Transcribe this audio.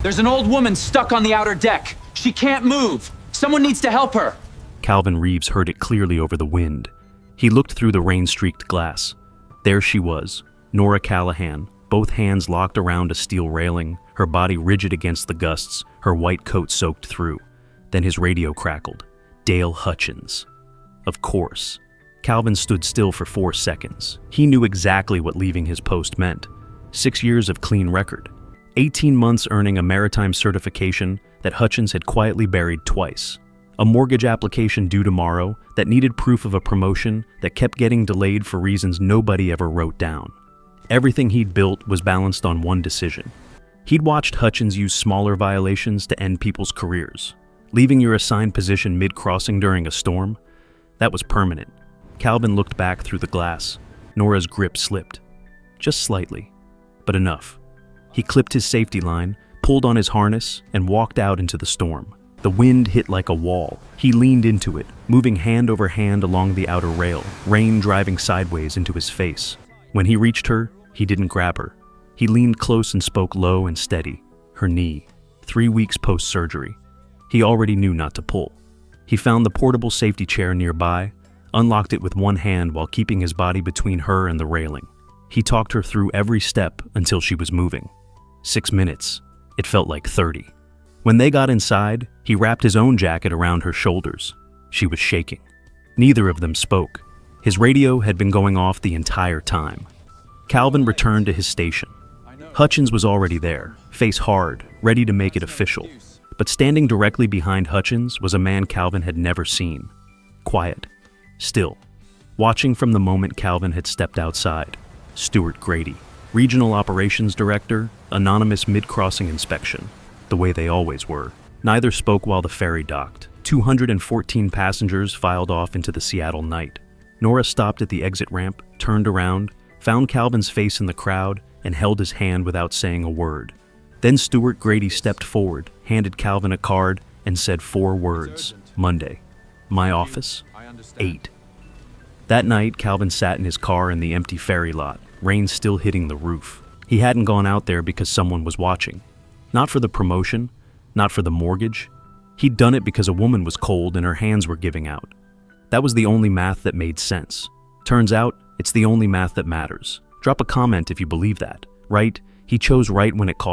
There's an old woman stuck on the outer deck. She can't move. Someone needs to help her. Calvin Reeves heard it clearly over the wind. He looked through the rain-streaked glass. There she was, Nora Callahan, both hands locked around a steel railing, her body rigid against the gusts, her white coat soaked through. Then his radio crackled. Dale Hutchins. Of course. Calvin stood still for 4 seconds. He knew exactly what leaving his post meant. 6 years of clean record. 18 months earning a maritime certification that Hutchins had quietly buried twice. A mortgage application due tomorrow that needed proof of a promotion that kept getting delayed for reasons nobody ever wrote down. Everything he'd built was balanced on one decision. He'd watched Hutchins use smaller violations to end people's careers. Leaving your assigned position mid-crossing during a storm? That was permanent. Calvin looked back through the glass. Nora's grip slipped. Just slightly, but enough. He clipped his safety line, pulled on his harness, and walked out into the storm. The wind hit like a wall. He leaned into it, moving hand over hand along the outer rail, rain driving sideways into his face. When he reached her, he didn't grab her. He leaned close and spoke low and steady. Her knee. 3 weeks post-surgery. He already knew not to pull. He found the portable safety chair nearby, unlocked it with one hand while keeping his body between her and the railing. He talked her through every step until she was moving. 6 minutes. It felt like 30. When they got inside, he wrapped his own jacket around her shoulders. She was shaking. Neither of them spoke. His radio had been going off the entire time. Calvin returned to his station. Hutchins was already there, face hard, ready to make it official. But standing directly behind Hutchins was a man Calvin had never seen. Quiet. Still. Watching from the moment Calvin had stepped outside. Stuart Grady, Regional Operations Director, anonymous mid-crossing inspection. The way they always were. Neither spoke while the ferry docked. 214 passengers filed off into the Seattle night. Nora stopped at the exit ramp, turned around, found Calvin's face in the crowd, and held his hand without saying a word. Then Stuart Grady stepped forward, handed Calvin a card, and said 4 words. Monday. My office. 8. That night, Calvin sat in his car in the empty ferry lot, rain still hitting the roof. He hadn't gone out there because someone was watching. Not for the promotion, not for the mortgage. He'd done it because a woman was cold and her hands were giving out. That was the only math that made sense. Turns out, it's the only math that matters. Drop a comment if you believe that. Right? He chose right when it cost